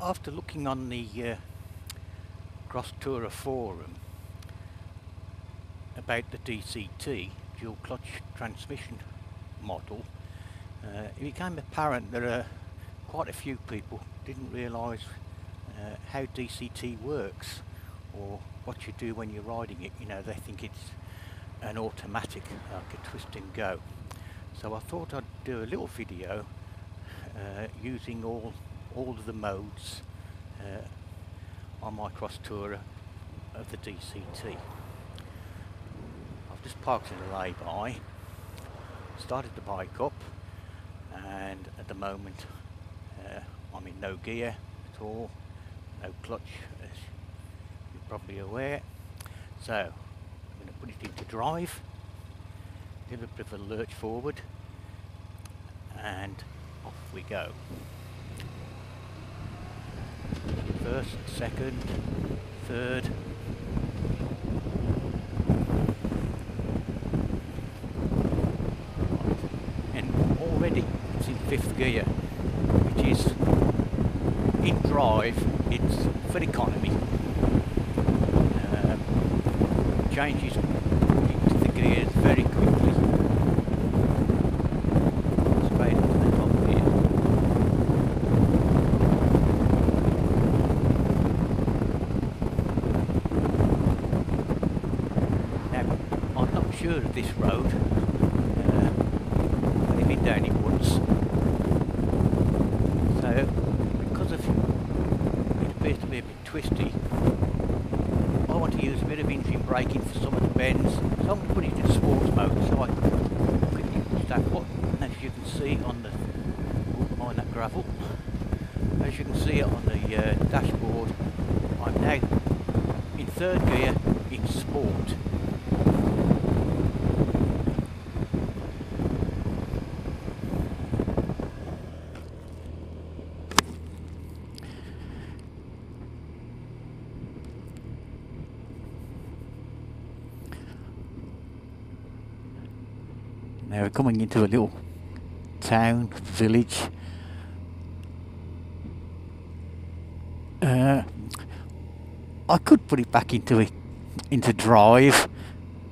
After looking on the Crosstourer forum about the DCT, dual clutch transmission model, it became apparent that quite a few people didn't realise how DCT works or what you do when you're riding it. You know, they think it's an automatic, like a twist and go. So I thought I'd do a little video using all of the modes on my Crosstourer of the DCT. I've just parked in a lay-by, started the bike up, and at the moment I'm in no gear at all, no clutch, as you're probably aware. So I'm going to put it into drive, give a bit of a lurch forward, and off we go. First, second, third. And already it's in fifth gear, which is, in drive, it's for economy. Changes into the gears very quickly. Straight into the top gear. Now, I'm not sure of this road. I've only been down it once. So, because of it appears to be a bit twisty, I want to use a bit of engine braking for some of the bends, so I'm going to put it in sports mode so I can quickly push that button. And as you can see on the, on that gravel, as you can see on the dashboard, I'm now in third gear in sport. Now we're coming into a little town, village. I could put it back into drive,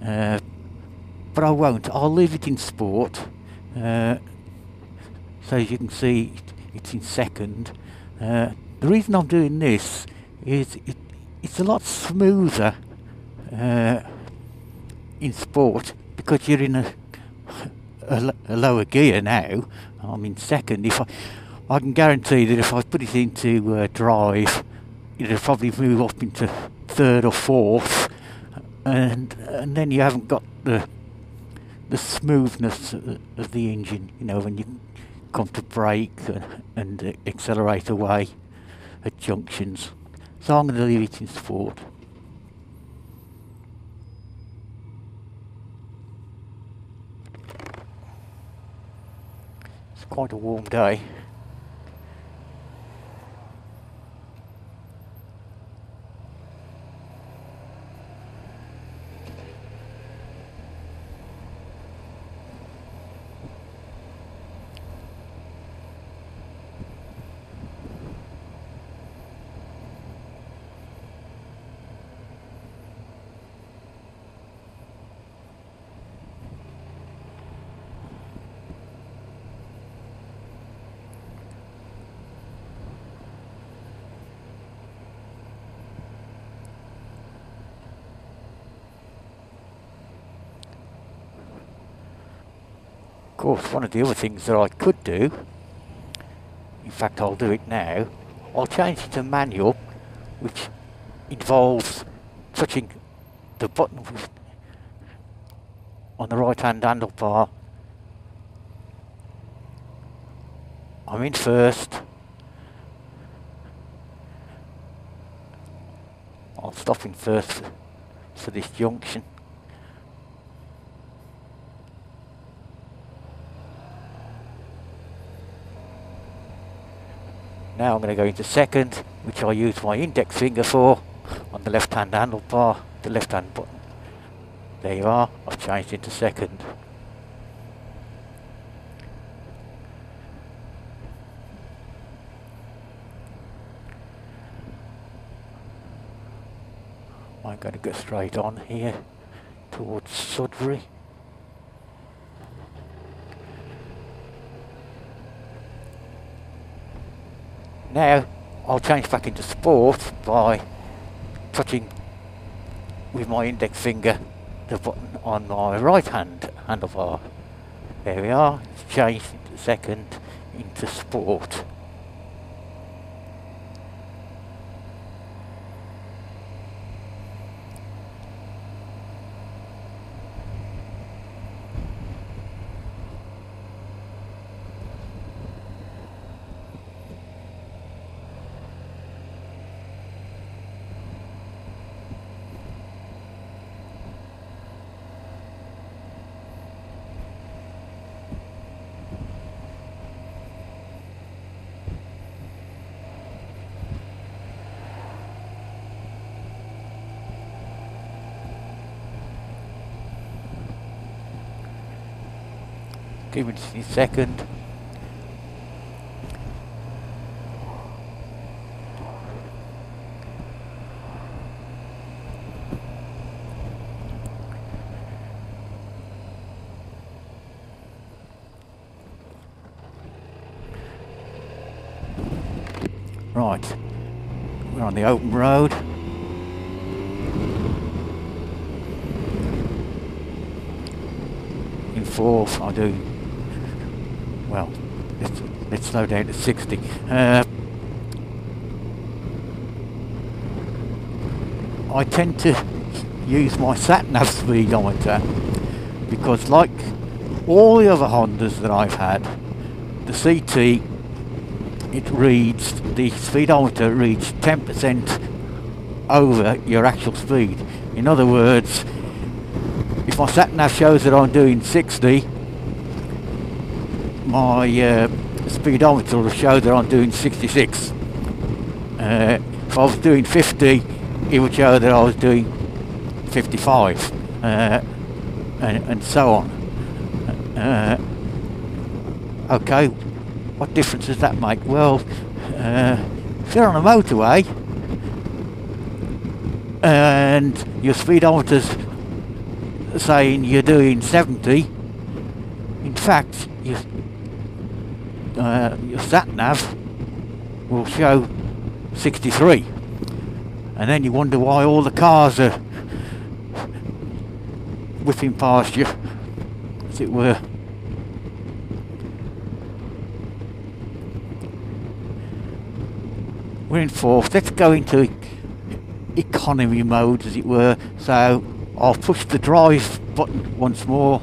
but I won't. I'll leave it in sport. So as you can see, it's in second. The reason I'm doing this is it's a lot smoother in sport because you're in a lower gear now. I'm in second. If I can guarantee that if I put it into drive, it'll probably move up into third or fourth, and then you haven't got the smoothness of the engine. You know, when you come to brake and accelerate away at junctions. So I'm going to leave it in sport. It's quite a warm day. Of course, one of the other things that I could do, in fact I'll do it now, I'll change it to manual, which involves touching the button on the right hand handlebar. I'm in first. I'll stop in first for this junction. Now I'm going to go into second, which I use my index finger for, on the left hand handlebar, the left hand button. There you are, I've changed into second. I'm going to go straight on here towards Sudbury. Now I'll change back into sport by touching with my index finger the button on my right hand handlebar. There we are, it's changed into second into sport. Give it a second. Right, we're on the open road. In fourth, I do. Well, let's slow down to 60. I tend to use my sat-nav speedometer because, like all the other Hondas that I've had, the CT, the speedometer reads 10% over your actual speed. In other words, if my sat-nav shows that I'm doing 60, my speedometer will show that I'm doing 66. If I was doing 50, it would show that I was doing 55, and so on. Okay, what difference does that make? Well, if you're on a motorway and your speedometer's saying you're doing 70, in fact, your sat-nav will show 63, and then you wonder why all the cars are whipping past you, as it were. We're in fourth. Let's go into economy mode, as it were. So I'll push the drive button once more,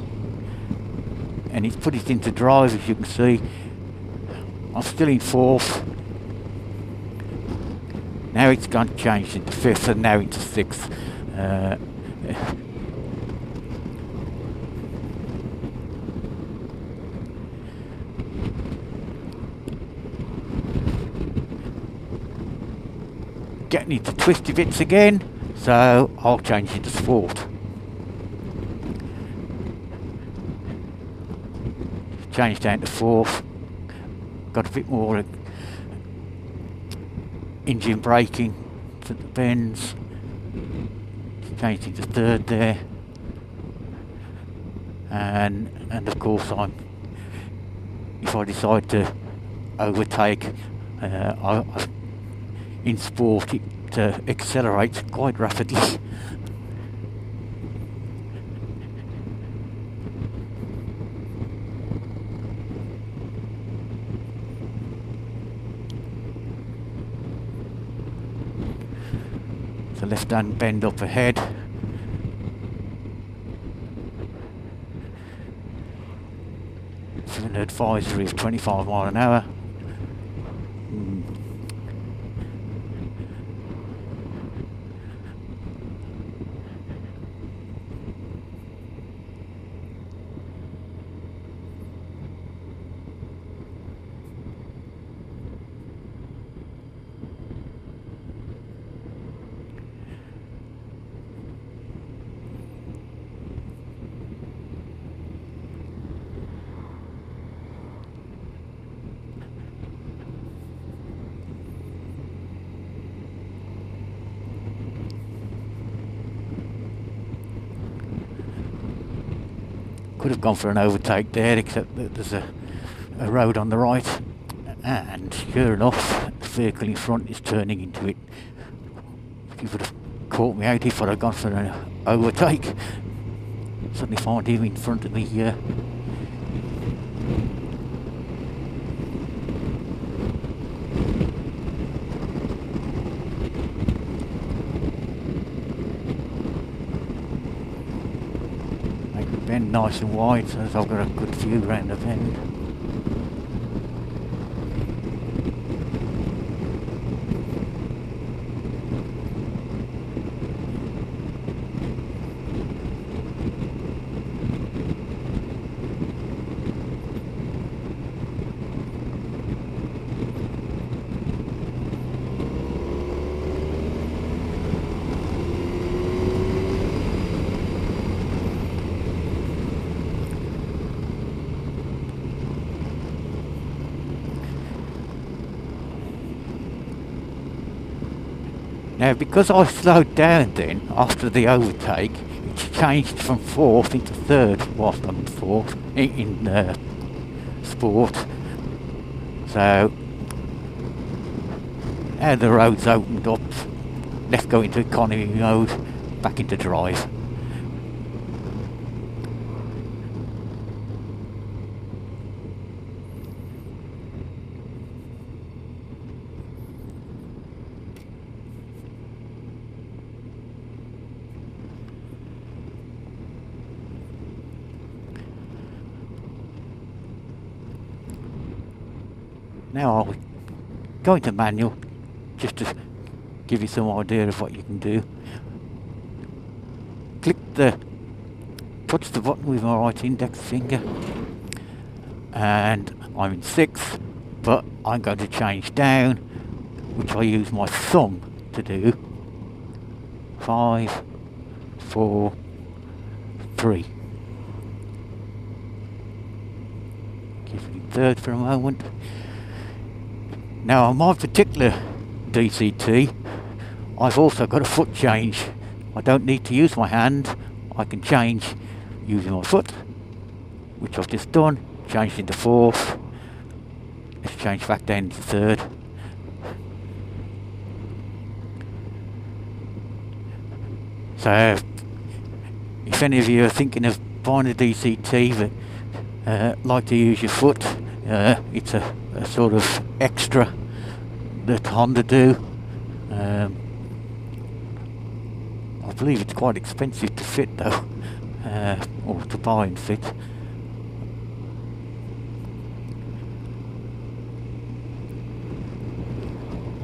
and it's put it into drive, as you can see. I'm still in fourth. Now it's going to change into fifth, and now into sixth. Getting into twisty bits again, so I'll change into sport. Change down to fourth. Got a bit more engine braking for the bends. Changed into third there, and of course if I decide to overtake, in sport it accelerates quite rapidly. The left-hand bend up ahead. It's an advisory of 25 mile an hour. Could have gone for an overtake there, except that there's a road on the right, and sure enough the vehicle in front is turning into it. He would have caught me out if I'd have gone for an overtake. Suddenly find him in front of me here. Make the bend nice and wide so that I've got a good view around the bend. Now, because I slowed down then after the overtake, it's changed from fourth into third whilst I'm in fourth in sport. So now the road's opened up, let's go into economy mode, back into drive. Now I'll go into manual, just to give you some idea of what you can do. Touch the button with my right index finger, and I'm in sixth, but I'm going to change down, which I use my thumb to do. 5, 4, 3. Give me third for a moment. Now on my particular DCT, I've also got a foot change. I don't need to use my hand, I can change using my foot, which I've just done. Changed into fourth. Let's change back down to third. So, if any of you are thinking of buying a DCT but like to use your foot, it's a sort of extra that Honda do. I believe it's quite expensive to fit though, or to buy and fit.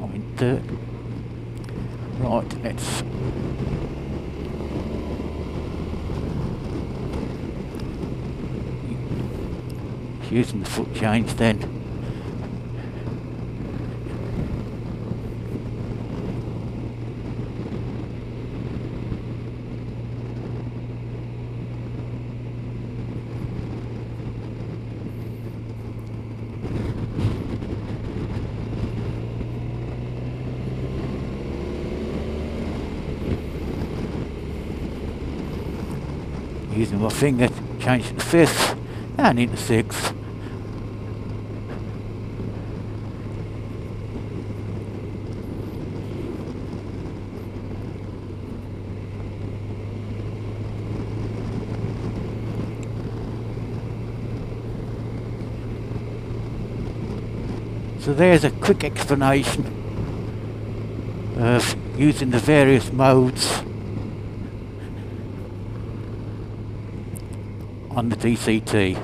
I'm in third. Right, let's using the foot change then. Using my finger to change to fifth and into sixth. So there's a quick explanation of using the various modes on the DCT.